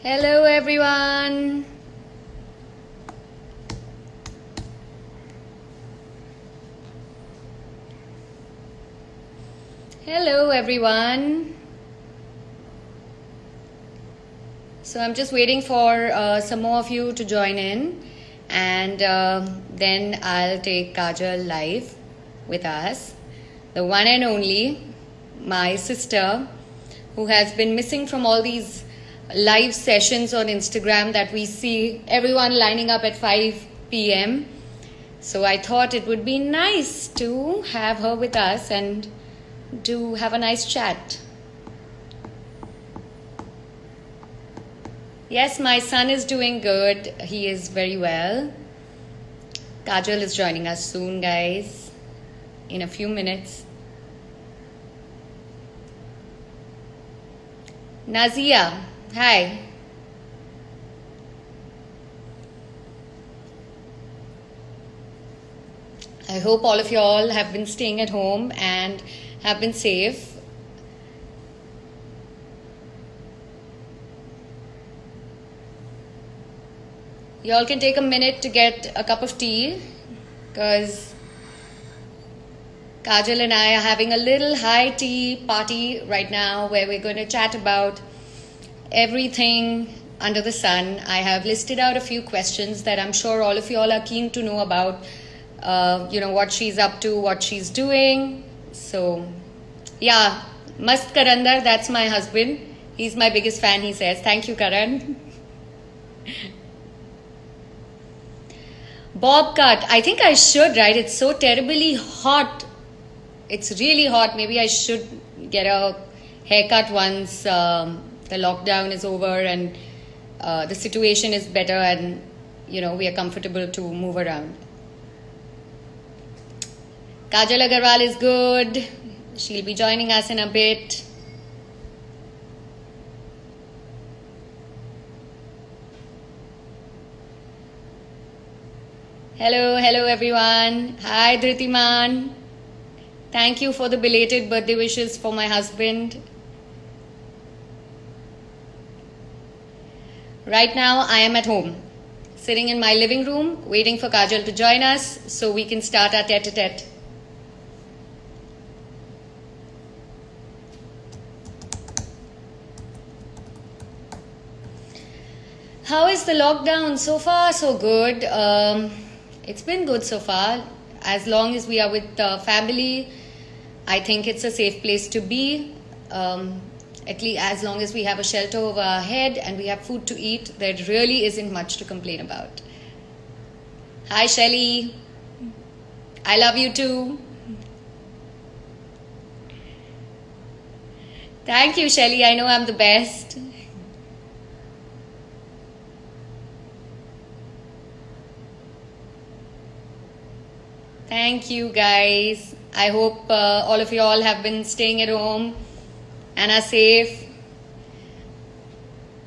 Hello everyone. Hello everyone. So I'm just waiting for some more of you to join in, and then I'll take Kajal live with us. The one and only, my sister, who has been missing from all these live sessions on Instagram that we see everyone lining up at 5 p.m. So I thought it would be nice to have her with us and to have a nice chat. Yes, my son is doing good. He is very well. Kajal is joining us soon, guys, in a few minutes. Nazia, hi. I hope all of you all have been staying at home and have been safe. You all can take a minute to get a cup of tea, because Kajal and I are having a little high tea party right now where we're going to chat about everything under the sun. I have listed out a few questions that I'm sure all of you all are keen to know about, what she's up to, what she's doing. So, yeah, Mast Karandar, that's my husband. He's my biggest fan, he says. Thank you, Karan. Bob cut. I think I should, right? It's so terribly hot. It's really hot. Maybe I should get a haircut once the lockdown is over and the situation is better and, we are comfortable to move around. Kajal Agarwal is good. She'll be joining us in a bit. Hello everyone. Hi Dhritiman. Thank you for the belated birthday wishes for my husband. Right now I am at home, sitting in my living room, waiting for Kajal to join us so we can start our tete-a-tete. How is the lockdown? So far, so good. It's been good so far. As long as we are with family, I think it's a safe place to be. At least as long as we have a shelter over our head and we have food to eat, there really isn't much to complain about. Hi Shelly. I love you too. Thank you Shelly. I know I'm the best. Thank you guys. I hope all of you all have been staying at home and are safe.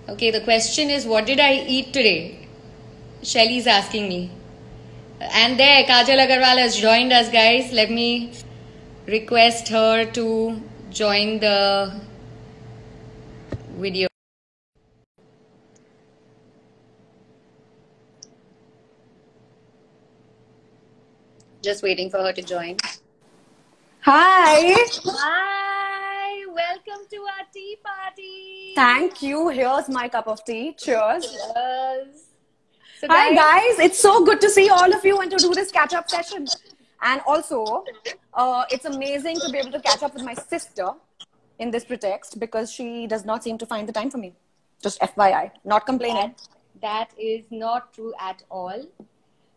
Okay, the question is, what did I eat today? Shelly's asking me. And there, Kajal Agarwal has joined us, guys. Let me request her to join the video. Just waiting for her to join. Hi. Hi. Welcome to our tea party. Thank you. Here's my cup of tea. Cheers. Cheers. So Hi guys. It's so good to see all of you and to do this catch-up session. And also, it's amazing to be able to catch up with my sister in this pretext because she does not seem to find the time for me. Just FYI. Not complaining. That is not true at all.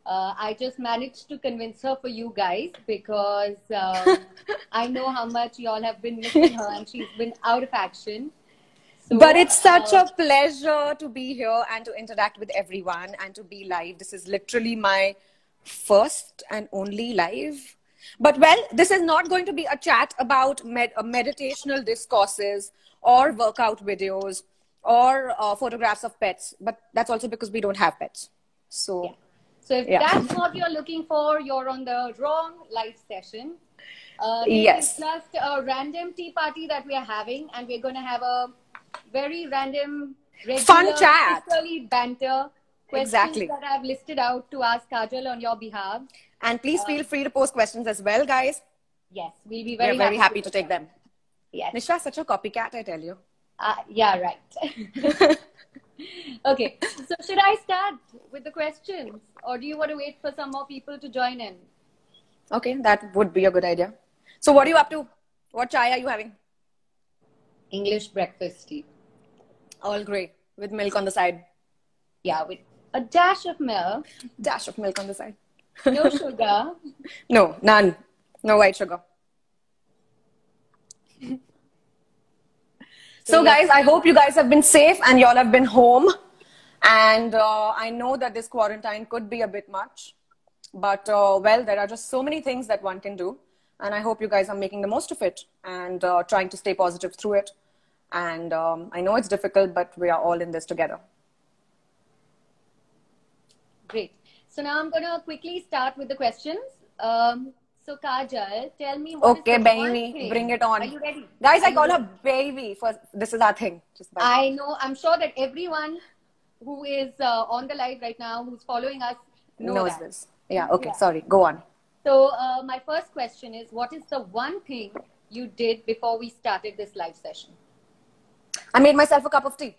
I just managed to convince her for you guys because I know how much you all have been missing her and she's been out of action. So, but it's such a pleasure to be here and to interact with everyone and to be live. This is literally my first and only live. But well, this is not going to be a chat about meditational discourses or workout videos or photographs of pets. But that's also because we don't have pets. So... Yeah. So if that's what you're looking for, you're on the wrong live session. Yes. It's just a random tea party that we are having, and we're going to have a very random regular chat. sisterly banter, questions Exactly. that I've listed out to ask Kajal on your behalf. And please feel free to post questions as well, guys. Yes, we'll be We are very very happy to to take them. Yes. Nisha, such a copycat, I tell you. Yeah, right. Okay, so should I start with the questions, or do you want to wait for some more people to join in? Okay, that would be a good idea. So what are you up to? What chai are you having? English breakfast tea. All grey with milk on the side. Yeah, with a dash of milk. Dash of milk on the side. No sugar. No, none. No white sugar. So guys, I hope you guys have been safe and y'all have been home. And I know that this quarantine could be a bit much. But, well, there are just so many things that one can do. And I hope you guys are making the most of it and trying to stay positive through it. And I know it's difficult, but we are all in this together. Great. So now I'm going to quickly start with the questions. So Kajal, tell me what okay, is the baby, bring it on. Are you ready? Guys, I call her baby. This is our thing. I know. I'm sure that everyone who is on the live right now, who's following us, knows this. Yeah, okay, sorry. Go on. So my first question is, what is the one thing you did before we started this live session? I made myself a cup of tea.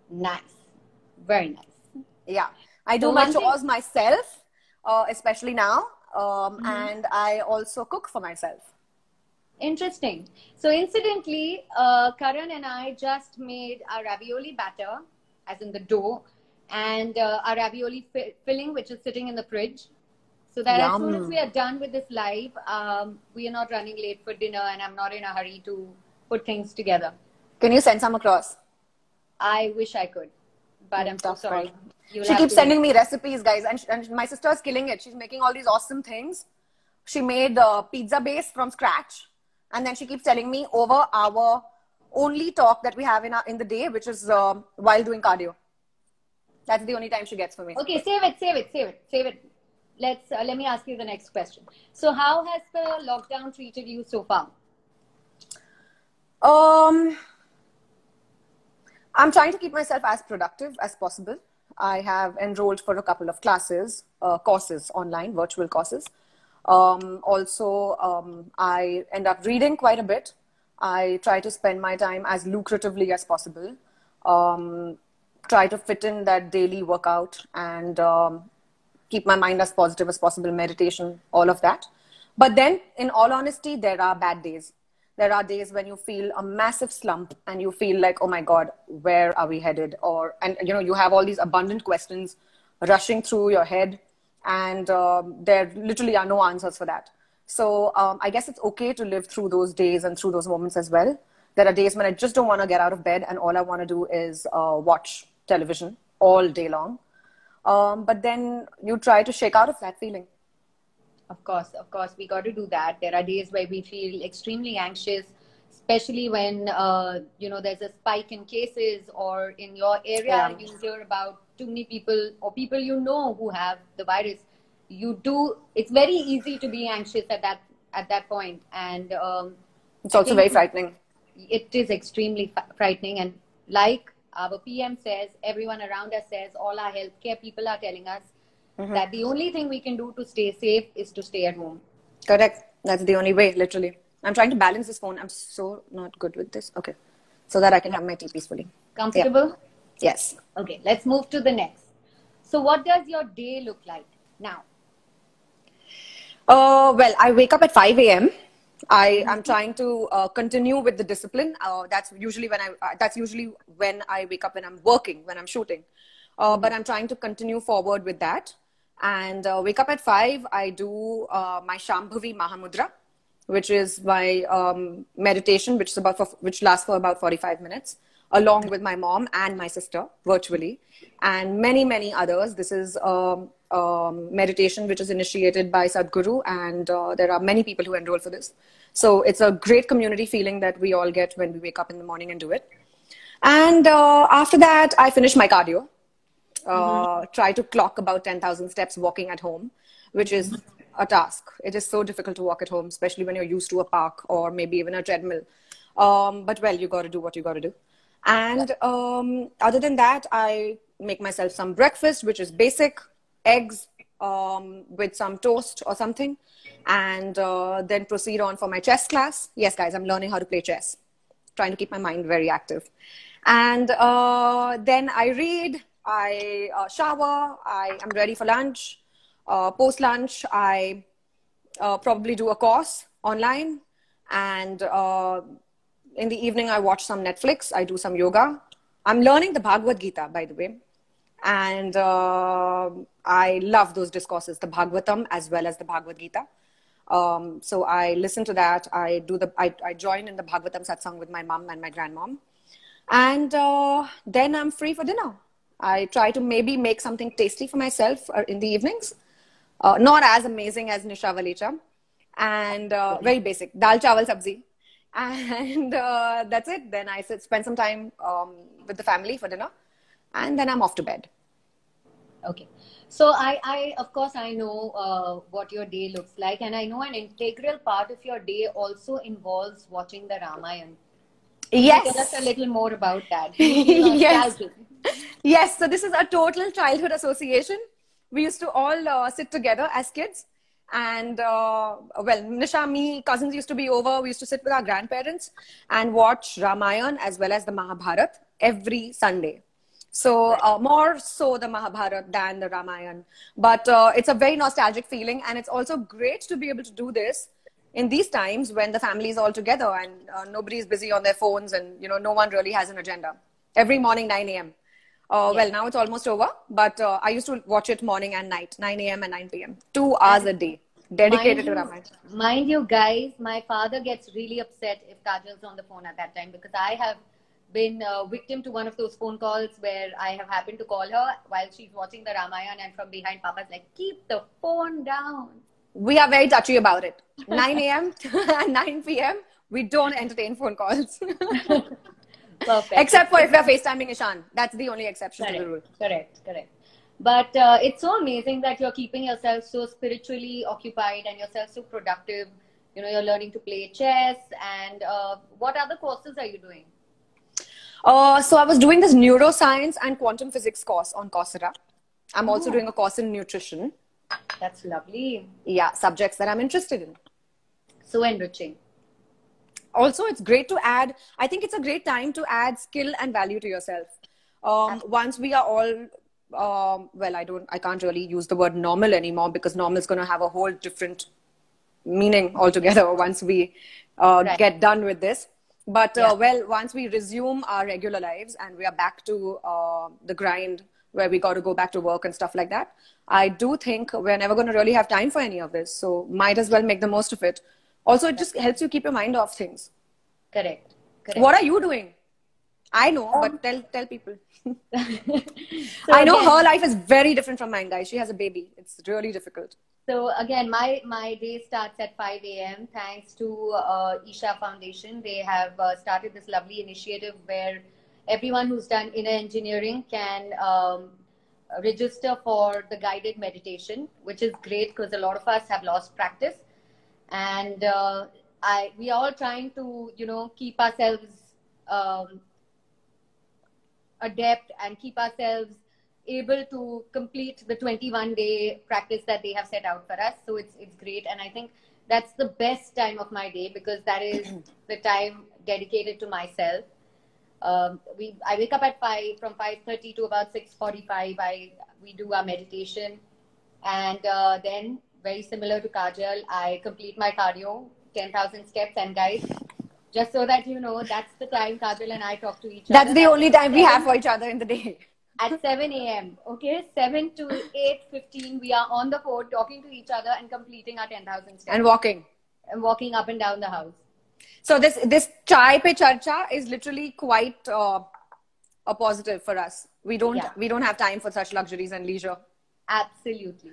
Nice. Very nice. Yeah. I do my chores myself, especially now. And I also cook for myself. Interesting. So incidentally, Karan and I just made our ravioli batter, as in the dough, and our ravioli filling, which is sitting in the fridge. So that as soon as we are done with this live, we are not running late for dinner and I'm not in a hurry to put things together. Can you send some across? I wish I could, but I'm so sorry. She keeps sending me recipes, guys, and my sister's killing it. She's making all these awesome things. She made pizza base from scratch, and then she keeps telling me over our only talk that we have in the day, which is while doing cardio. That's the only time she gets for me. Okay, save it. Let me ask you the next question. So, how has the lockdown treated you so far? I'm trying to keep myself as productive as possible. I have enrolled for a couple of courses online, virtual courses. I end up reading quite a bit. I try to spend my time as lucratively as possible. Try to fit in that daily workout and keep my mind as positive as possible, meditation, all of that. But then, in all honesty, there are bad days. There are days when you feel a massive slump and you feel like, oh my God, where are we headed? And you have all these abundant questions rushing through your head, and there literally are no answers for that. So I guess it's okay to live through those days and through those moments as well. There are days when I just don't want to get out of bed and all I want to do is watch television all day long. But then you try to shake out of that feeling. Of course, we got to do that. There are days where we feel extremely anxious, especially when, there's a spike in cases, or in your area, you hear about too many people or people who have the virus. It's very easy to be anxious at that point. And it's also very frightening. It is extremely frightening. And like our PM says, everyone around us says, all our healthcare people are telling us, that the only thing we can do to stay safe is to stay at home. Correct. That's the only way, literally. I'm trying to balance this phone. I'm so not good with this. Okay. So that I can have my tea peacefully. Comfortable? Yeah. Yes. Okay, let's move to the next. So what does your day look like now? Well, I wake up at 5 a.m. I am trying to continue with the discipline. That's usually when I wake up when I'm working, when I'm shooting. But I'm trying to continue forward with that. And wake up at 5, I do my Shambhavi Mahamudra, which is my meditation, which lasts for about 45 minutes, along with my mom and my sister virtually, and many, many others. This is meditation which is initiated by Sadhguru, and there are many people who enroll for this. So it's a great community feeling that we all get when we wake up in the morning and do it. And after that, I finish my cardio. Try to clock about 10,000 steps walking at home, which is a task. It is so difficult to walk at home, especially when you're used to a park or maybe even a treadmill. But well, you got to do what you got to do. And other than that, I make myself some breakfast, which is basic eggs with some toast or something, and then proceed on for my chess class. Yes, guys, I'm learning how to play chess, trying to keep my mind very active. And then I read, I shower, I am ready for lunch. Post lunch, I probably do a course online, and in the evening I watch some Netflix, I do some yoga. I'm learning the Bhagavad Gita, by the way, and I love those discourses, the Bhagavatam as well as the Bhagavad Gita. So I listen to that. I join in the Bhagavatam satsang with my mom and my grandmom, and then I'm free for dinner. I try to maybe make something tasty for myself in the evenings. Not as amazing as Nisha Valecha, and very basic dal chawal sabzi, and that's it. Then I spend some time with the family for dinner, and then I'm off to bed. Okay. So I of course, I know what your day looks like, and I know an integral part of your day also involves watching the Ramayana. Yes. Tell us a little more about that. Yes. Yes. So this is a total childhood association. We used to all sit together as kids. And well, Nisha, me, cousins used to be over. We used to sit with our grandparents and watch Ramayana as well as the Mahabharata every Sunday. So more so the Mahabharata than the Ramayana. But it's a very nostalgic feeling. And it's also great to be able to do this in these times when the family is all together and nobody is busy on their phones, and no one really has an agenda. Every morning, 9 a.m. Well, now it's almost over, but I used to watch it morning and night, 9 a.m. and 9 p.m. 2 hours a day, dedicated to Ramayana. Mind you, guys, my father gets really upset if Kajal's on the phone at that time, because I have been victim to one of those phone calls where I have happened to call her while she's watching the Ramayana, and from behind, Papa's like, keep the phone down. We are very touchy about it. 9 a.m. and 9 p.m. we don't entertain phone calls. Perfect. Except for if we're FaceTiming Ishan. That's the only exception to the rule. Correct. But it's so amazing that you're keeping yourself so spiritually occupied and yourself so productive. You're learning to play chess. And what other courses are you doing? So I was doing this neuroscience and quantum physics course on Coursera. I'm also doing a course in nutrition. That's lovely. Yeah, subjects that I'm interested in. So enriching. Also, it's great to add, I think it's a great time to add skill and value to yourself. Once we are all, well, I can't really use the word normal anymore, because normal is going to have a whole different meaning altogether once we get done with this. But well, once we resume our regular lives and we are back to the grind where we got to go back to work and stuff like that, I do think we're never going to really have time for any of this. So might as well make the most of it. Also, it just helps you keep your mind off things. Correct. What are you doing? I know, but tell people. I know her life is very different from mine, guys. She has a baby. It's really difficult. So again, my day starts at 5 a.m. Thanks to Isha Foundation. They have started this lovely initiative where everyone who's done inner engineering can register for the guided meditation, which is great because a lot of us have lost practice. And we are all trying to, keep ourselves adept and keep ourselves able to complete the 21-day practice that they have set out for us. So it's great. And I think that's the best time of my day, because that is the time dedicated to myself. I wake up at 5, from 5:30 to about 6:45. We do our meditation. And then, very similar to Kajal, I complete my cardio, 10,000 steps. And guys, just so that you know, that's the time Kajal and I talk to each other. That's the only time we have for each other in the day. At 7 a.m. Okay, 7 to 8:15, we are on the phone talking to each other and completing our 10,000 steps. And walking up and down the house. So this chai pe charcha is literally quite a positive for us. We don't have time for such luxuries and leisure. Absolutely.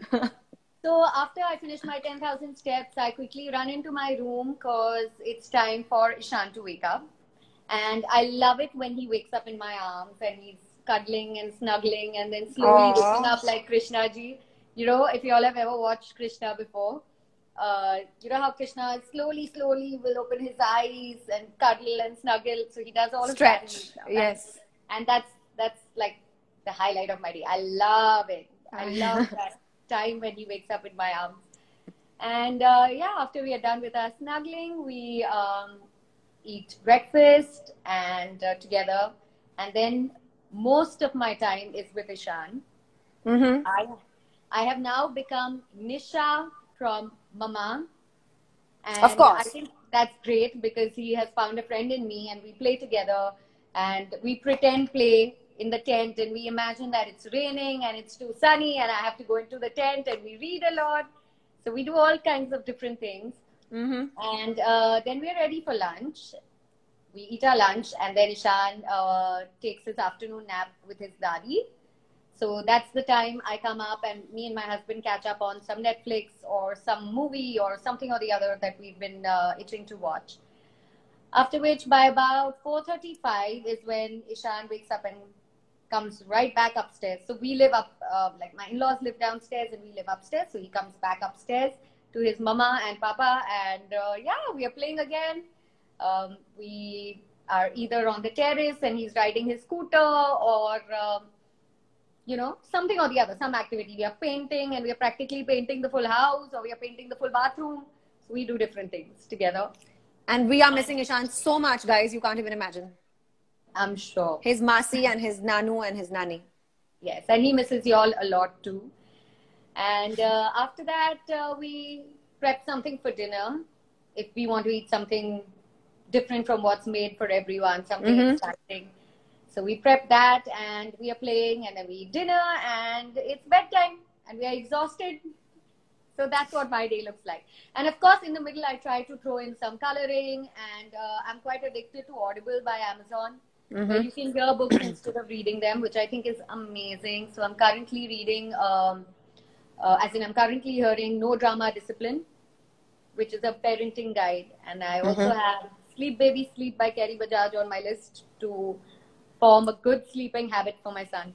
So after I finish my 10,000 steps, I quickly run into my room because it's time for Ishan to wake up. And I love it when he wakes up in my arms and he's cuddling and snuggling and then slowly waking up like Krishna ji. If you all have ever watched Krishna before, you know how Krishna slowly will open his eyes and cuddle and snuggle. So he does all of that in Stretch. Isha. Yes. And that's like the highlight of my day. I love it. I love that time when he wakes up in my arms. And yeah, after we are done with our snuggling, we eat breakfast and together. And then most of my time is with Ishan. Mm-hmm. I have now become Nisha from Mama. Of And I course. think that's great because he has found a friend in me and we play together and we pretend play in the tent and we imagine that it's raining and it's too sunny and I have to go into the tent and we read a lot. So we do all kinds of different things. Mm-hmm. And then we're ready for lunch. We eat our lunch and then Ishan takes his afternoon nap with his daddy. So that's the time I come up and me and my husband catch up on some Netflix or some movie or something or the other that we've been itching to watch. After which, by about 4:35 is when Ishan wakes up and comes right back upstairs. So we live up, like my in-laws live downstairs and we live upstairs. So he comes back upstairs to his mama and papa and yeah, we are playing again. We are either on the terrace and he's riding his scooter or you know, something or the other, some activity. We are painting and we are practically painting the full house or we are painting the full bathroom. So we do different things together. And we are missing Ishan so much, guys. You can't even imagine. I'm sure. His Masi and his Nanu and his Nani. Yes, and he misses y'all a lot too. And after that, we prep something for dinner. If we want to eat something different from what's made for everyone, something exciting. So we prep that and we are playing and then we eat dinner and it's bedtime and we are exhausted. So that's what my day looks like. And of course, in the middle, I try to throw in some coloring and I'm quite addicted to Audible by Amazon, where you can hear books instead of reading them, which I think is amazing. So I'm currently reading, I'm currently hearing No Drama Discipline, which is a parenting guide. And I also have Sleep Baby Sleep by Kerry Bajaj on my list to form a good sleeping habit for my son.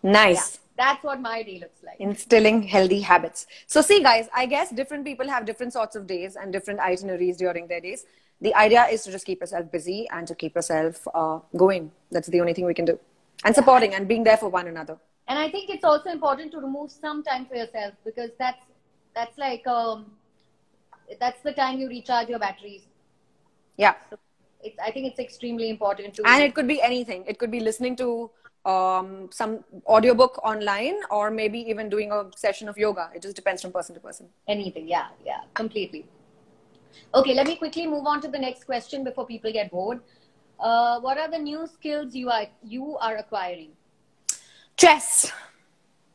Nice. Yeah, that's what my day looks like. Instilling healthy habits. So see, guys, I guess different people have different sorts of days and different itineraries during their days. The idea is to just keep yourself busy and to keep yourself going. That's the only thing we can do. And supporting and being there for one another. And I think it's also important to remove some time for yourself because that's like that's the time you recharge your batteries. Yeah. So I think it's extremely important to. And it could be anything. It could be listening to some audiobook online or maybe even doing a session of yoga. It just depends from person to person. Anything. Yeah, completely. Okay, let me quickly move on to the next question before people get bored. What are the new skills you are acquiring? Chess.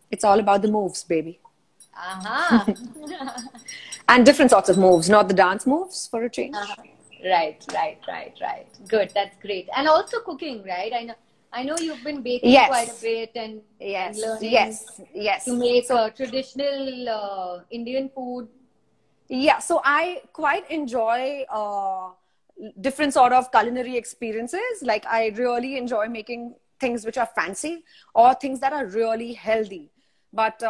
It's all about the moves, baby. Aha. And different sorts of moves, not the dance moves for a change. Right. Good, that's great. And also cooking, right? I know you've been baking quite a bit and learning to make traditional Indian food. Yeah, so I quite enjoy different sort of culinary experiences. Like I really enjoy making things which are fancy or things that are really healthy. But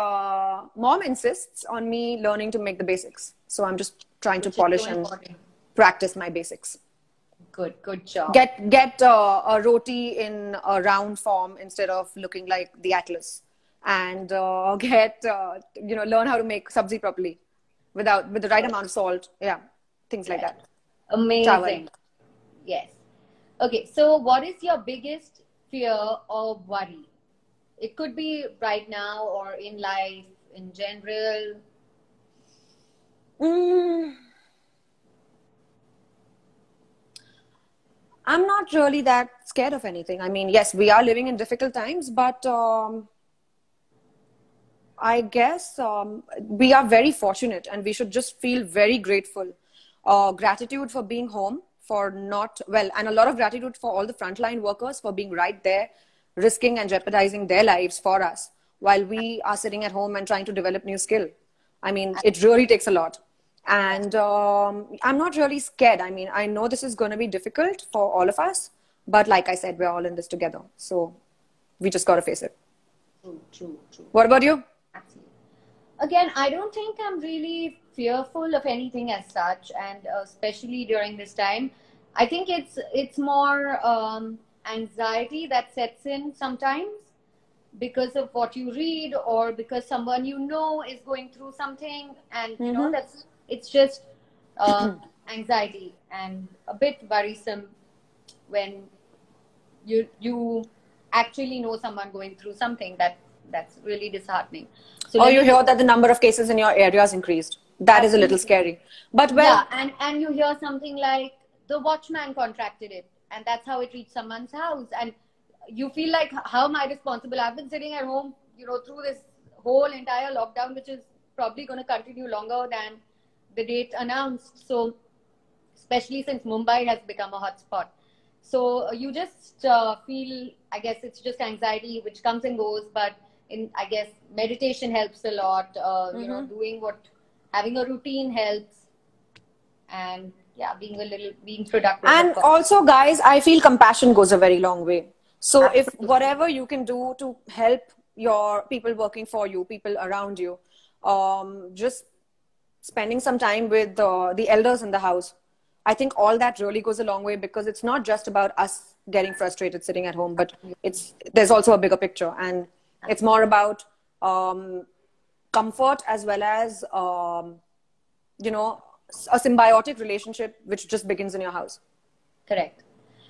mom insists on me learning to make the basics. So I'm just trying to polish and practice my basics. Good job. Get a roti in a round form instead of looking like the Atlas, and learn how to make sabzi properly with the right amount of salt. Yeah, things like that. Amazing. Chawal. Yes. Okay, so what is your biggest fear or worry? It could be right now or in life in general. I'm not really that scared of anything. I mean, yes, we are living in difficult times, but I guess we are very fortunate and we should just feel very grateful. Gratitude for being home, and a lot of gratitude for all the frontline workers for being right there, risking and jeopardizing their lives for us while we are sitting at home and trying to develop new skill. I mean, it really takes a lot. And I'm not really scared. I mean, I know this is going to be difficult for all of us, but like I said, we're all in this together. So we just got to face it. True. What about you? Absolutely. Again, I don't think I'm really fearful of anything as such, and especially during this time, I think it's more anxiety that sets in sometimes because of what you read or because someone you know is going through something, and you know that's it's just anxiety and a bit worrisome when you actually know someone going through something that's really disheartening. So Or let you me hear that the number of cases in your area has increased. That is a little absolutely. scary. But well, Yeah, and you hear something like the watchman contracted it, and that's how it reached someone's house, and you feel like, how am I responsible? I've been sitting at home, through this whole entire lockdown, which is probably going to continue longer than the date announced. So, especially since Mumbai has become a hotspot, so you just feel, I guess, it's just anxiety which comes and goes, but I guess meditation helps a lot. Doing having a routine helps, and yeah, being productive, of and course. also, guys, I feel compassion goes a very long way. So if Absolutely. whatever you can do to help your people working for you, people around you, just spending some time with the elders in the house, I think all that really goes a long way, because it's not just about us getting frustrated sitting at home, but there's also a bigger picture, and it's more about comfort as well as you know a symbiotic relationship which just begins in your house. Correct.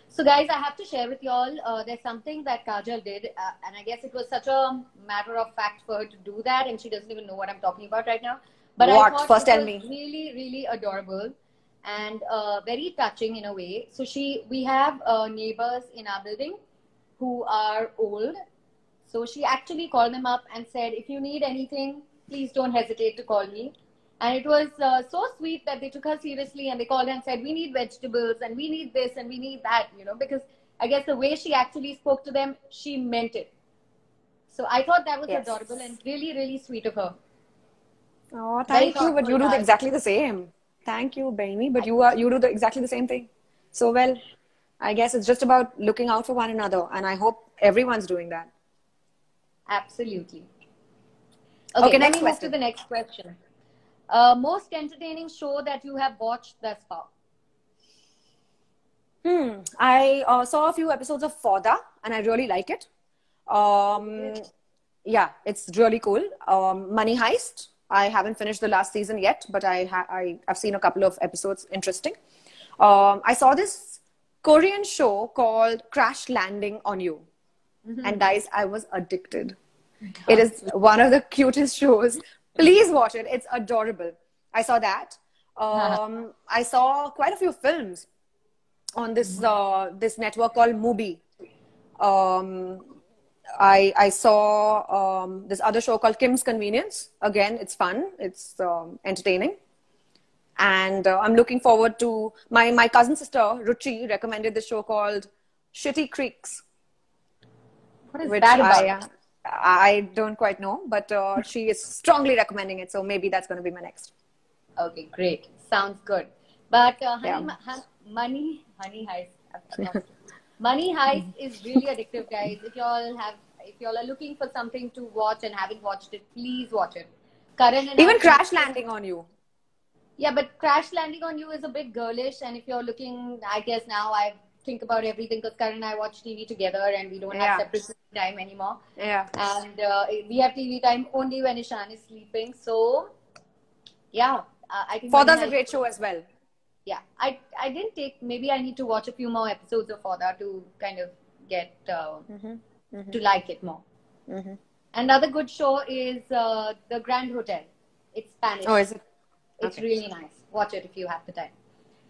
So, guys, I have to share with you all. There's something that Kajal did, and I guess it was such a matter of fact for her to do that, and she doesn't even know what I'm talking about right now. But I What? thought First it tell was me. really, really adorable and very touching in a way. So, we have neighbors in our building who are old. So she actually called them up and said, if you need anything, please don't hesitate to call me. And it was so sweet that they took her seriously, and they called her and said, we need vegetables and we need this and we need that, because I guess the way she actually spoke to them, she meant it. So I thought that was Yes. adorable and really, really sweet of her. Oh, Very thank you. But thoughtful you do heart. exactly the same. Thank you, Baini. But you do exactly the same thing. So well, I guess it's just about looking out for one another, and I hope everyone's doing that. Absolutely. Okay, Okay, let next me move to question. the next question. Most entertaining show that you have watched thus far? I saw a few episodes of Fauda, and I really like it. Um, yeah, it's really cool. Money Heist. I haven't finished the last season yet, but I've seen a couple of episodes. Interesting. I saw this Korean show called Crash Landing on You, and guys, I was addicted. It is one of the cutest shows. Please watch it. It's adorable. I saw that. I saw quite a few films on this network called Mubi. Um, I saw this other show called Kim's Convenience. Again, it's fun. It's entertaining, and I'm looking forward to my cousin sister Ruchi recommended this show called Shitty Creeks, What is which that about? I don't quite know, but she is strongly recommending it. So maybe that's going to be my next. Okay, great. Sounds good. But Yeah. Money Heist, I've lost it. Money Heist is really addictive, guys. If y'all are looking for something to watch and haven't watched it, please watch it. Karan and I Even Crash finished it. Landing on You. Yeah, but Crash Landing on You is a bit girlish, and if you're looking, I guess now I think about everything because Karan and I watch TV together, and we don't have Yeah. separate time anymore. Yeah. And we have TV time only when Ishan is sleeping. So yeah, I think Money Fauda's a Heist. great show as well. Yeah, I didn't take. Maybe I need to watch a few more episodes of Fauda to kind of get to like it more. Another good show is The Grand Hotel. It's Spanish. Oh, is it? It's Okay. really nice. Watch it if you have the time.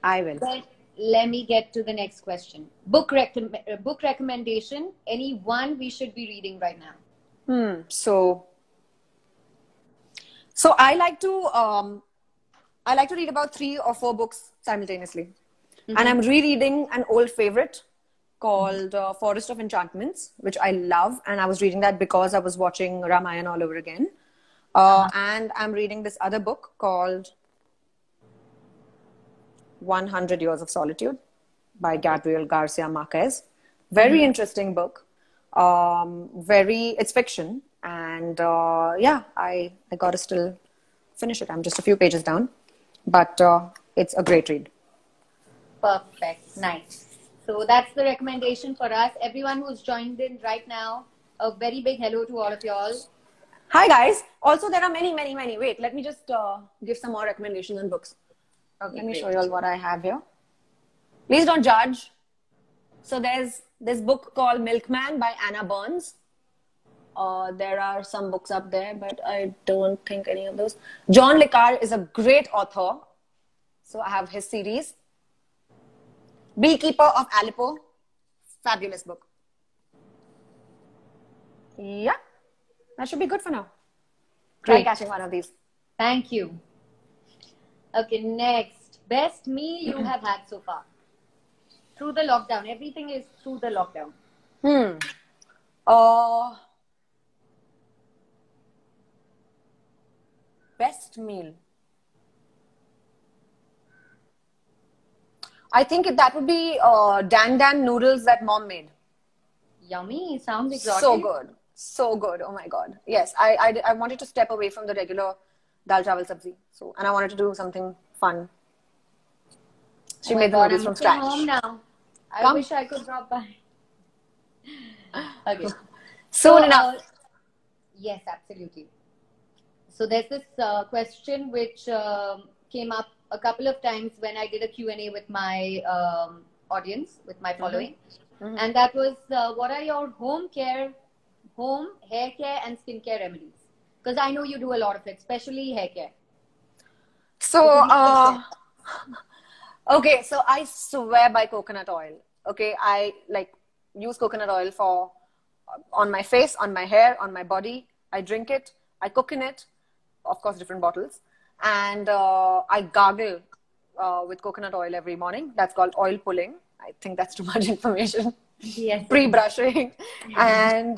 I will. Then let me get to the next question. Book recommendation. Any one we should be reading right now? So I like to read about 3 or 4 books simultaneously, and I'm rereading an old favorite called Forest of Enchantments, which I love, and I was reading that because I was watching Ramayana all over again. And I'm reading this other book called 100 Years of Solitude by Gabriel Garcia Marquez. Very interesting book. It's fiction. And yeah, I got to still finish it. I'm just a few pages down, but it's a great read. Perfect. Nice. So that's the recommendation for us. Everyone who's joined in right now, a very big hello to all of y'all. Hi, guys. Also, there are many, many, many. Wait, let me just give some more recommendations on books. Okay, let me great. show you all what I have here. Please don't judge. So there's this book called Milkman by Anna Burns. There are some books up there, but I don't think any of those. John Le Carre is a great author. So I have his series. Beekeeper of Aleppo. Fabulous book. Yeah, that should be good for now. Try catching one of these. Thank you. Okay, next. Best meal you have had so far? Through the lockdown. Everything is through the lockdown. Best meal. I think that would be Dan Dan noodles that mom made. Yummy. Sounds exotic. So good. So good. Oh my God. Yes, I wanted to step away from the regular dal chawal sabzi. So, and I wanted to do something fun. She made the noodles from scratch. I'm home now. I wish I could drop by. Okay. Soon enough. Yes, absolutely. So there's this question which came up a couple of times when I did a Q&A with my audience, with my following. And that was, what are your home hair care and skincare remedies? Because I know you do a lot of it, especially hair care. So, okay, so I swear by coconut oil. Okay, I use coconut oil on my face, on my hair, on my body. I drink it. I cook in it. Of course, different bottles. And I gargle with coconut oil every morning. That's called oil pulling. I think that's too much information. Yes. Pre-brushing. And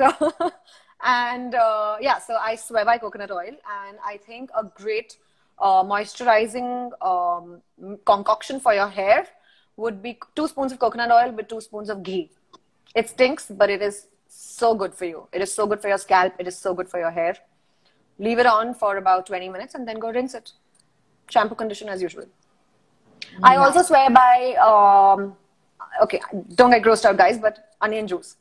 yeah, so I swear by coconut oil. And I think a great moisturizing concoction for your hair would be 2 spoons of coconut oil with 2 spoons of ghee. It stinks, but it is so good for you. It is so good for your scalp. It is so good for your hair. Leave it on for about 20 minutes and then go rinse it. Shampoo, condition as usual. I also swear by, okay, don't get grossed out, guys, but onion juice.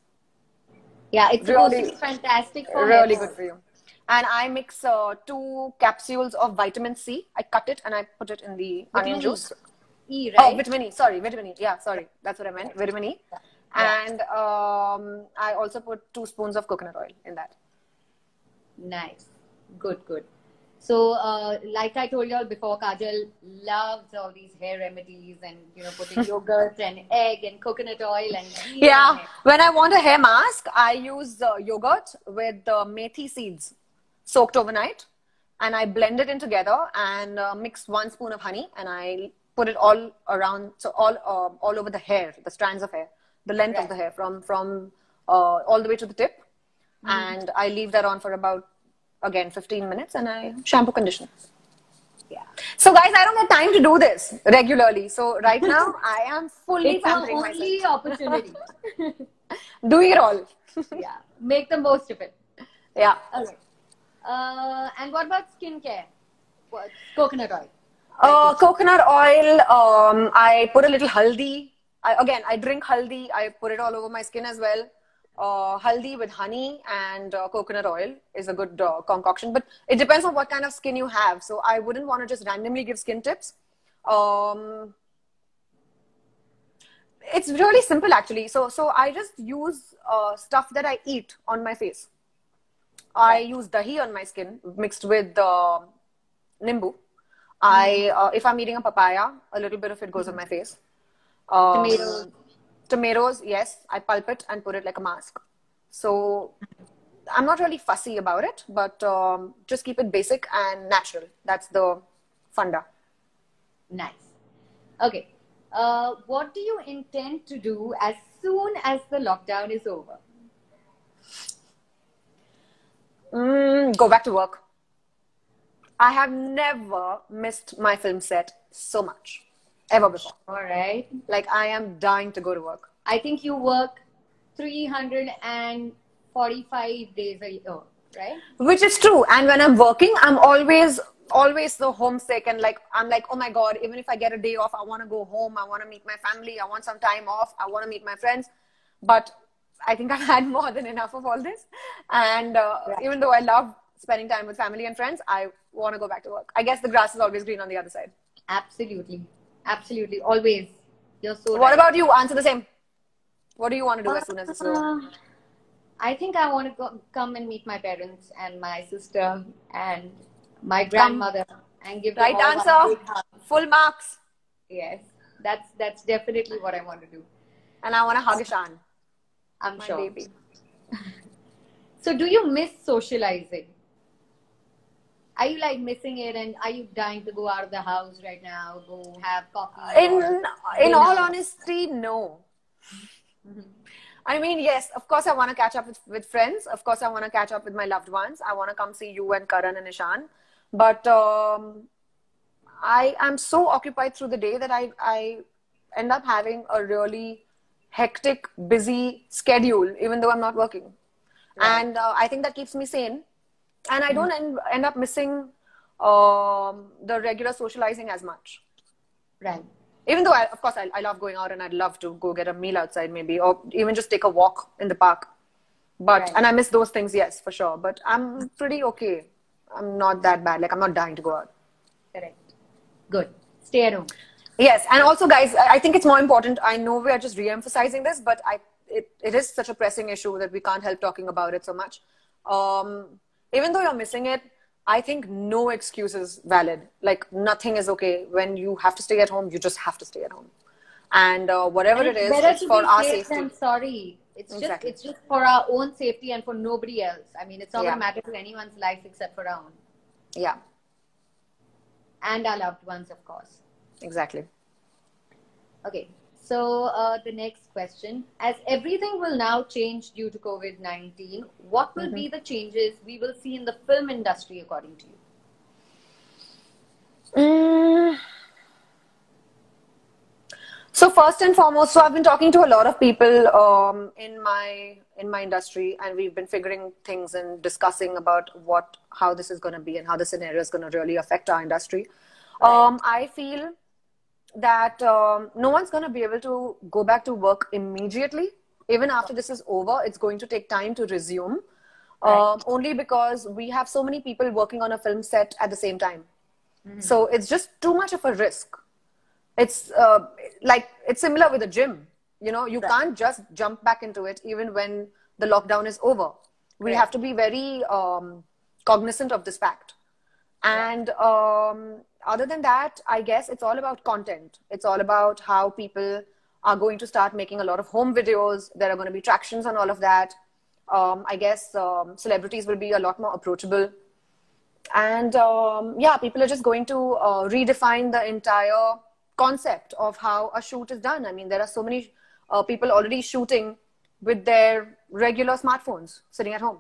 Yeah, it's supposed to be fantastic for really good for you. And I mix 2 capsules of vitamin C. I cut it and I put it in the onion juice. E, right? Oh, vitamin E. Sorry, vitamin E. Yeah, sorry. That's what I meant. Vitamin E. Yeah. And I also put 2 spoons of coconut oil in that. Nice. Good, good. So, like I told you all before, Kajal loves all these hair remedies and, putting yogurt and egg and coconut oil and ghee. Yeah. When I want a hair mask, I use yogurt with methi seeds soaked overnight. And I blend it in together and mix 1 spoon of honey. And I put it all around, so all over the hair, the strands of hair, the length of the hair from all the way to the tip. And I leave that on for about, again, 15 minutes and I shampoo condition. Yeah. So guys, I don't have time to do this regularly. So right now I am fully pampering myself. It's the only opportunity. Doing it all. Yeah. Make the most of it. Yeah. Okay. And what about skincare? Coconut oil. Coconut oil, I put a little haldi. I drink haldi. I put it all over my skin as well. Haldi with honey and coconut oil is a good concoction, but it depends on what kind of skin you have. So I wouldn't want to just randomly give skin tips. It's really simple actually. So I just use stuff that I eat on my face. I use dahi on my skin mixed with nimbu. If I'm eating a papaya, a little bit of it goes on my face. Tomatoes, yes, I pulp it and put it like a mask. So I'm not really fussy about it, but just keep it basic and natural. That's the funda. Nice. Okay. What do you intend to do as soon as the lockdown is over? Go back to work. I have never missed my film set so much. Ever before. All right. Like I am dying to go to work. I think you work 300 and 45 days a year, right? Which is true. And when I'm working, I'm always so homesick, and like I'm like, oh my god, even if I get a day off, I want to go home, I want to meet my family, I want some time off, I want to meet my friends. But I think I've had more than enough of all this. And even though I love spending time with family and friends, I want to go back to work. I guess the grass is always green on the other side. Absolutely. Absolutely. Always. You're so What right. about you? Answer the same. What do you want to do as soon as it's over? I think I want to come and meet my parents and my sister and my grandmother and give them Right all one answer. big hug. Full marks. Yes, that's definitely what I want to do. And I want to hug Ishan, I'm my sure. baby. So, do you miss socializing? Are you like missing it, and are you dying to go out of the house right now, go have coffee? In all honesty, no. I mean, yes, of course I want to catch up with friends. Of course I want to catch up with my loved ones. I want to come see you and Karan and Ishan. But I am so occupied through the day that I end up having a really hectic, busy schedule, even though I'm not working. Right. And I think that keeps me sane. And I don't end up missing the regular socializing as much. Right. Even though, of course, I love going out and I'd love to go get a meal outside maybe, or even just take a walk in the park. But, right. And I miss those things, yes, for sure. But I'm pretty okay. I'm not that bad. Like, I'm not dying to go out. Correct. Good. Stay at home. Yes. And also, guys, I think it's more important. I know we are just re-emphasizing this, but it is such a pressing issue that we can't help talking about it so much. Even though you're missing it, I think no excuse is valid. Like, nothing is okay. When you have to stay at home, you just have to stay at home. And whatever it is, it's for our safety. I'm sorry. It's just for our own safety and for nobody else. I mean, it's not going to matter to anyone's life except for our own. Yeah. And our loved ones, of course. Exactly. Okay. So the next question, as everything will now change due to COVID-19, what will be the changes we will see in the film industry according to you? So first and foremost, so I've been talking to a lot of people in my industry, and we've been figuring things and discussing about how this is going to be and how the scenario is going to really affect our industry. Right. I feel that no one's going to be able to go back to work immediately. Even after this is over, it's going to take time to resume. Right. Only because we have so many people working on a film set at the same time. So it's just too much of a risk. It's like, it's similar with a gym. You know, you can't just jump back into it even when the lockdown is over. We have to be very cognizant of this fact. And other than that, I guess it's all about content. It's all about how people are going to start making a lot of home videos. There are going to be tractions on all of that. I guess celebrities will be a lot more approachable. And yeah, people are just going to redefine the entire concept of how a shoot is done. I mean, there are so many people already shooting with their regular smartphones sitting at home.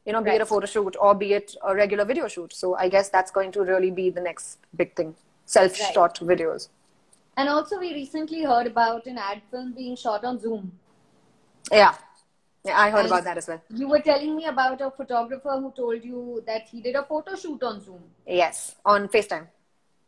You know, be it a photo shoot or be it a regular video shoot. So I guess that's going to really be the next big thing. Self-shot videos. And also we recently heard about an ad film being shot on Zoom. Yeah. Yeah, I heard about that as well. You were telling me about a photographer who told you that he did a photo shoot on Zoom. Yes, on FaceTime.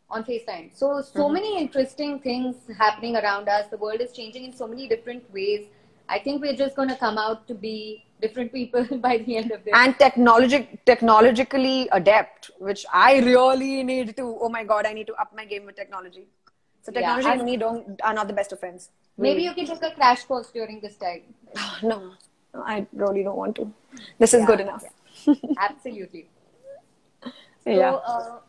On FaceTime. So many interesting things happening around us. The world is changing in so many different ways. I think we're just going to come out to be different people by the end of this. And technologically adept, which I really need to. Oh my God, I need to up my game with technology. So technology and me are not the best of friends. Maybe you can take a crash course during this time. No, I really don't want to. This is good enough. Yeah. Absolutely. So,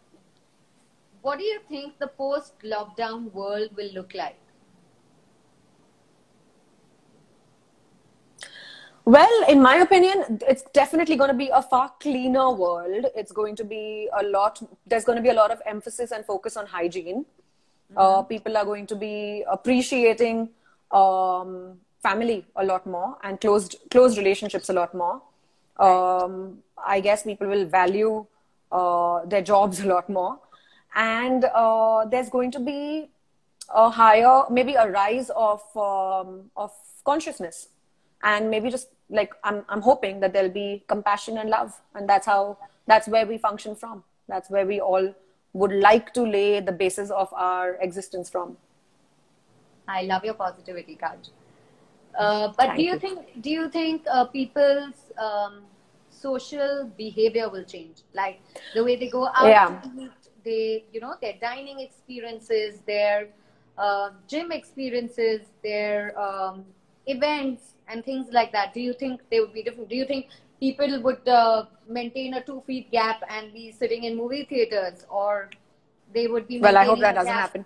what do you think the post-lockdown world will look like? Well, in my opinion, it's definitely going to be a far cleaner world. It's going to be there's going to be a lot of emphasis and focus on hygiene. People are going to be appreciating family a lot more and close relationships a lot more. I guess people will value their jobs a lot more. And there's going to be maybe a rise of consciousness. and maybe just like I'm hoping that there'll be compassion and love, and that's where we function from. That's where we all would like to lay the basis of our existence from. I love your positivity, Kaj. But Thank you. do you think people's social behavior will change? Like the way they go out to eat, their dining experiences, their gym experiences, their events and things like that. Do you think they would be different? Do you think people would maintain a 2 feet gap and be sitting in movie theaters, or they would be Well, I hope that maintaining a doesn't gap? happen.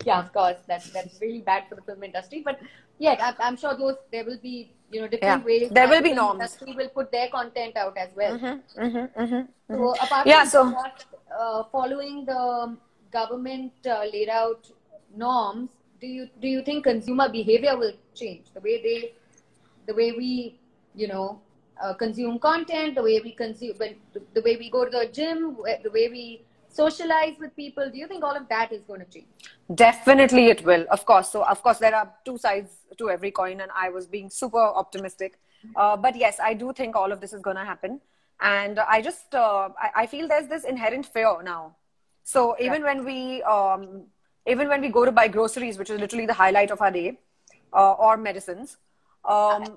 Yeah, of course, that's really bad for the film industry. But yeah, I'm sure there will be different ways. There will that be the film norms. industry will put their content out as well. So apart Yeah, from that, following the government laid out norms, do you think consumer behavior will change the way we consume content, the way we consume, the way we go to the gym, the way we socialize with people? Do you think all of that is going to change? Definitely it will, of course. So, of course, there are two sides to every coin, and I was being super optimistic. But yes, I do think all of this is going to happen. And I just, I feel there's this inherent fear now. So even when we go to buy groceries, which is literally the highlight of our day, or medicines,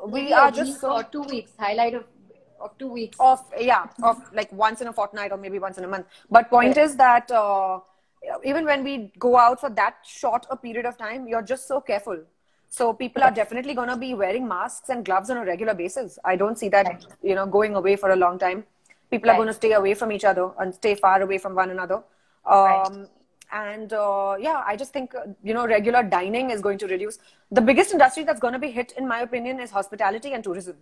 we are just so... Or 2 weeks, highlight of 2 weeks. Of like once in a fortnight or maybe once in a month. But point is that even when we go out for that short a period of time, you're just so careful. So people are definitely going to be wearing masks and gloves on a regular basis. I don't see that, going away for a long time. People are going to stay away from each other and stay far away from one another. And I just think, regular dining is going to reduce. The biggest industry that's going to be hit, in my opinion, is hospitality and tourism.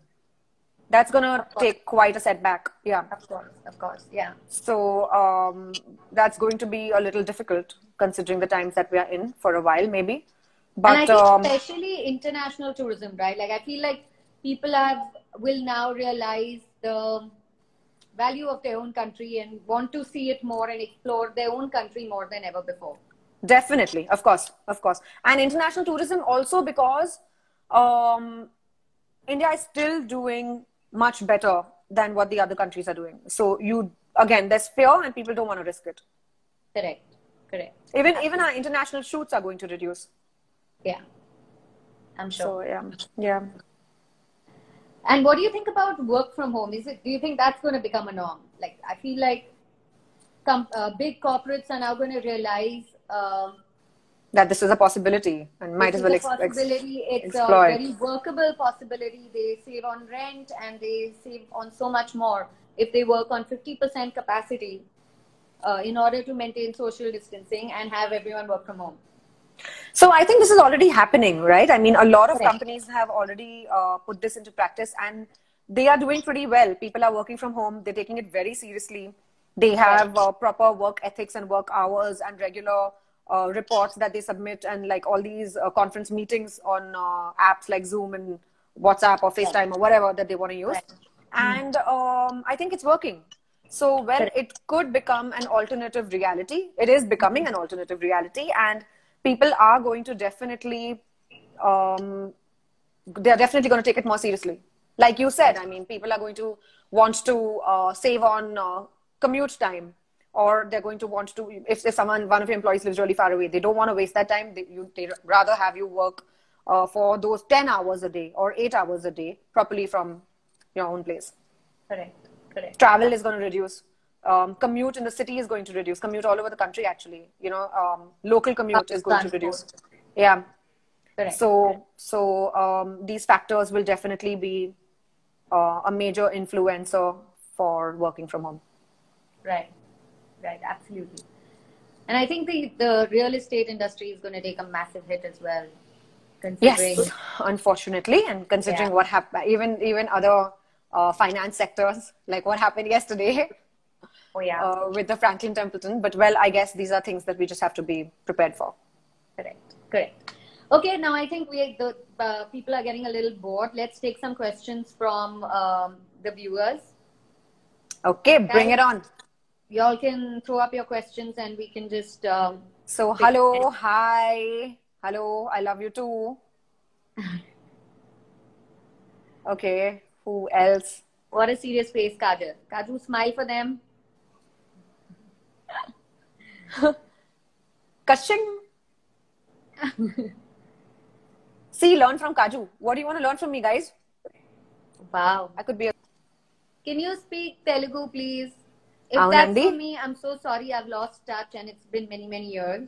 That's going to take quite a setback. Yeah. Of course. Yeah. So that's going to be a little difficult considering the times that we are in for a while, maybe. But and I think especially international tourism, right? Like I feel like people will now realize the value of their own country and want to see it more and explore their own country more than ever before. Definitely. Of course. And international tourism also because India is still doing much better than what the other countries are doing. So there's fear and people don't want to risk it. Correct. Even our international shoots are going to reduce. Yeah, I'm sure. So yeah. And what do you think about work from home? Do you think that's going to become a norm? Like I feel like big corporates are now going to realize that this is a possibility and might as well explore. It's a very workable possibility. They save on rent and they save on so much more if they work on 50% capacity in order to maintain social distancing and have everyone work from home. So I think this is already happening, right? I mean, a lot of companies have already put this into practice and they are doing pretty well. People are working from home. They're taking it very seriously. They have proper work ethics and work hours and regular reports that they submit and like all these conference meetings on apps like Zoom and WhatsApp or FaceTime or whatever that they want to use. And I think it's working. So, it could become an alternative reality. It is becoming an alternative reality and people are going to definitely, they're definitely going to take it more seriously. Like you said, I mean, people are going to want to save on commute time, or they're going to want to, if one of your employees lives really far away, they don't want to waste that time. They'd rather have you work for those 10 hours a day or 8 hours a day properly from your own place. Correct. Travel is going to reduce. Commute in the city is going to reduce. Commute all over the country, actually. Local commute is going to reduce. Yeah. Correct. So these factors will definitely be a major influencer for working from home. Right. Absolutely. And I think the real estate industry is going to take a massive hit as well. Yes, unfortunately, and considering what happened, even other finance sectors, like what happened yesterday. With the Franklin Templeton. But I guess these are things that we just have to be prepared for. Correct. Okay, now I think the people are getting a little bored. Let's take some questions from the viewers. Okay, bring it on. Y'all can throw up your questions and we can just... hello, hi. Hello, I love you too. Okay. Who else? What a serious face, Kajal. Kaju, smile for them. Kashing. See, learn from Kaju. What do you want to learn from me, guys? Wow. I could be a... Can you speak Telugu, please? If that's Aunandi. for me, I'm so sorry. I've lost touch and it's been many, many years.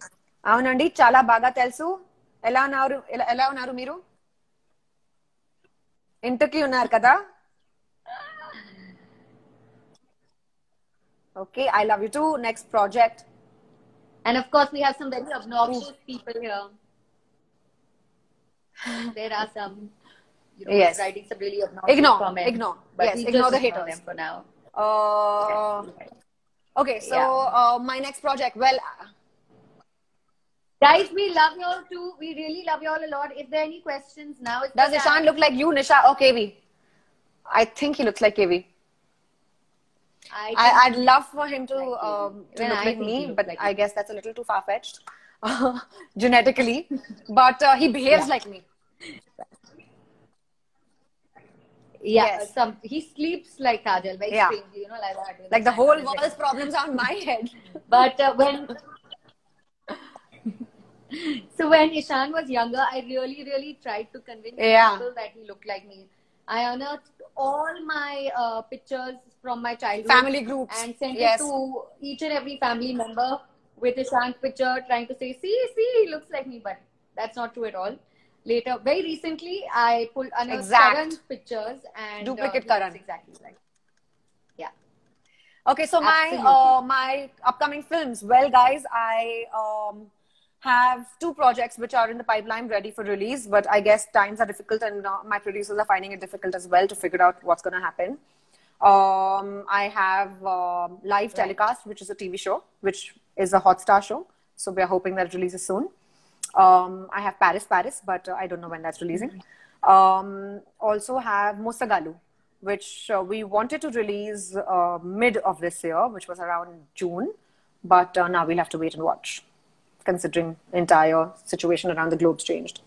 అవునండి చాలా బాగా తెలుసు ఎలా ఉన్నారు మీరు ఇంటికి ఉన్నారు కదా Okay, I love you too. Next project. And of course, we have some very obnoxious people here. There are some, Yes. writing some really obnoxious Ignore. comments. Ignore. But Yes, we ignore just the haters. them for now. Okay, so my next project. Well, Guys, we love you all too. We really love you all a lot. If there are any questions now, it's does the Ishan time. look like you, Nisha, or KV? I think he looks like KV. I'd love for him to Even look I like think me, he looks but like I guess that's a little too far-fetched genetically. But he behaves like me. Yeah, Yes. he sleeps like Kajal, very Yeah. strangely, like that. Like the whole world's problems are on my head. But when Ishan was younger, I really, really tried to convince people that he looked like me. I unearthed all my pictures from my childhood, Family groups, and sent yes. it to each and every family member with Ishan's picture, trying to say, see, he looks like me, but that's not true at all. Later, very recently, I unearthed Karan's pictures and duplicate he Karan. looks exactly like. Yeah. Okay, so my upcoming films. Well, guys, I have 2 projects which are in the pipeline ready for release, but I guess times are difficult and my producers are finding it difficult as well to figure out what's going to happen. I have Live Telecast, which is a TV show, which is a Hotstar show. So we are hoping that it releases soon. I have Paris, but I don't know when that's releasing. Also have Mosagalu, which we wanted to release mid of this year, which was around June. But now we'll have to wait and watch, considering the entire situation around the globe's changed.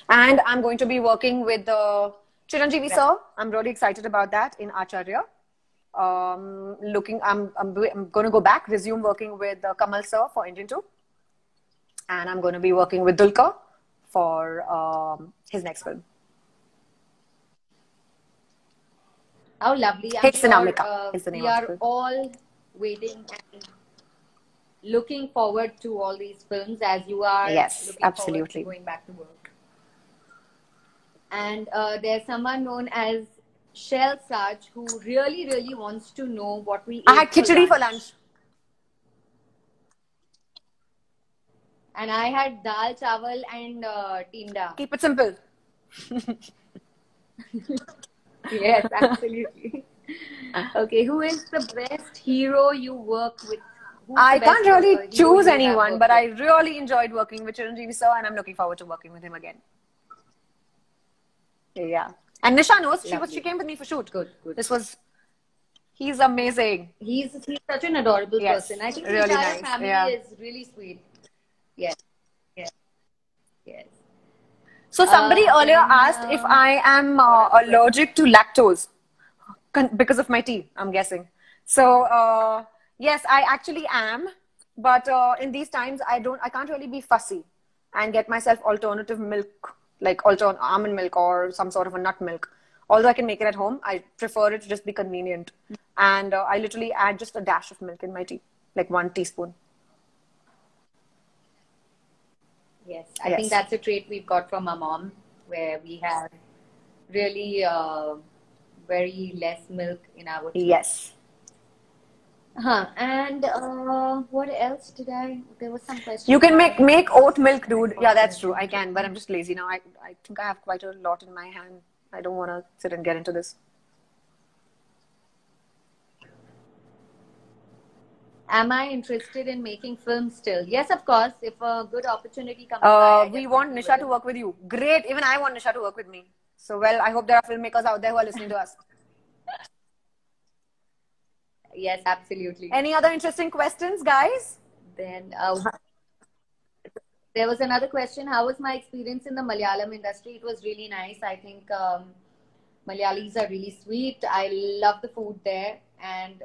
And I'm going to be working with Chiranjeevi sir. I'm really excited about that in Acharya. I'm going to go back, resume working with Kamal sir for Indian 2. And I'm going to be working with Dulquer for his next film. How lovely. Hey, Sinamika is the name we of the are film. all waiting and looking forward to all these films as you are looking absolutely. forward to going back to work. And there's someone known as Shell Saj who really, really wants to know what we ate I had khichdi for lunch. And I had dal, chawal and tinda. Keep it simple. Yes, absolutely. Okay, who is the best hero you work with? I can't really choose anyone, but I really enjoyed working with Chiranjeevi sir and I'm looking forward to working with him again. Yeah. And Nisha knows, she came with me for shoot. Good. He's amazing. He's such an adorable person. I think the really entire nice. family Yeah. is really sweet. Yes. So somebody earlier asked if I am allergic to lactose because of my tea, I'm guessing. So yes, I actually am, but in these times I can't really be fussy and get myself alternative milk, like almond milk or some sort of a nut milk. Although I can make it at home, I prefer it to just be convenient. And I literally add just a dash of milk in my tea, like 1 teaspoon. Yes, I think that's a trait we've got from our mom, where we have really very less milk in our tea. Yes. And what else did there was some question. You can make oat milk, dude. Yeah, that's true. I can, but I'm just lazy now. I think I have quite a lot in my hand. I don't want to sit and get into this. Am I interested in making films still? Yes, of course. If a good opportunity comes by, we want Nisha to work with you. Great. Even I want Nisha to work with me. So, well, I hope there are filmmakers out there who are listening to us. Yes, absolutely. Any other interesting questions, guys? Then there was another question. How was my experience in the Malayalam industry? It was really nice. I think Malayalis are really sweet. I love the food there, and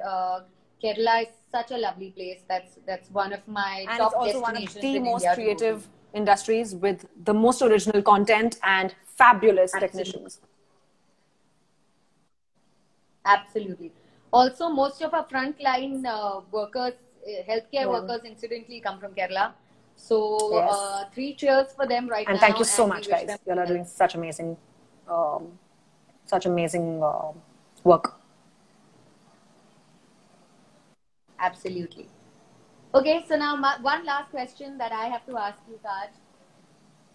Kerala is such a lovely place. That's one of my And it's top also one of destinations the in most India to go to. creative industries with the most original content and fabulous Absolutely. technicians. Absolutely. Also, most of our frontline workers, healthcare Yeah. workers, incidentally come from Kerala. So, Yes. 3 cheers for them right And now. thank you so and much, we wish guys. them You all are well. doing such amazing work. Absolutely. Okay, so now one last question that I have to ask you, Taj.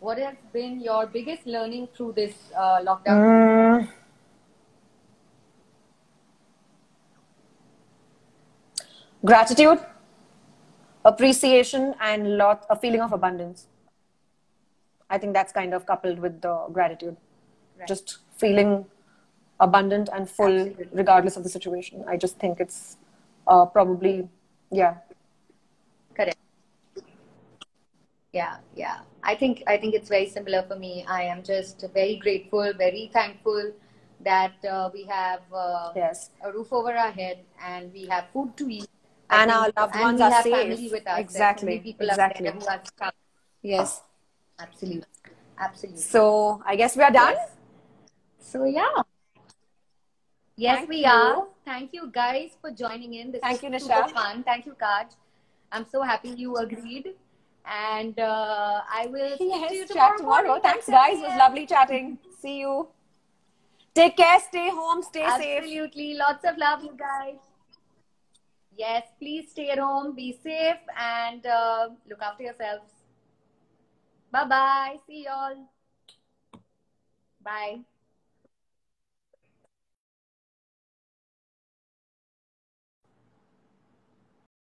What has been your biggest learning through this lockdown? Gratitude, appreciation, and a feeling of abundance. I think that's kind of coupled with the gratitude. Right. Just feeling abundant and full, Absolutely. regardless of the situation. I just think it's probably, yeah. Correct. Yeah, yeah. I think it's very similar for me. I am just very grateful, very thankful that we have Yes. a roof over our head and we have food to eat. And our loved and ones we are have safe. family with us. Exactly. There's so many people Exactly. out there who are stuck. Yes. Absolutely. Absolutely. So I guess we are done. Yes. So yeah. Yes, Thank we you. are. Thank you guys for joining in. This Thank was you, super Nisha. fun. Thank you, Kaj. I'm so happy you agreed. And I will speak to you Yes, tomorrow. chat tomorrow. morning Thanks, at guys. 7 It was a.m. lovely chatting. See you. Take care. Stay home. Stay safe. Absolutely. Lots of love, you guys. Yes, please stay at home, be safe, and look after yourselves. Bye bye. See y'all. Bye.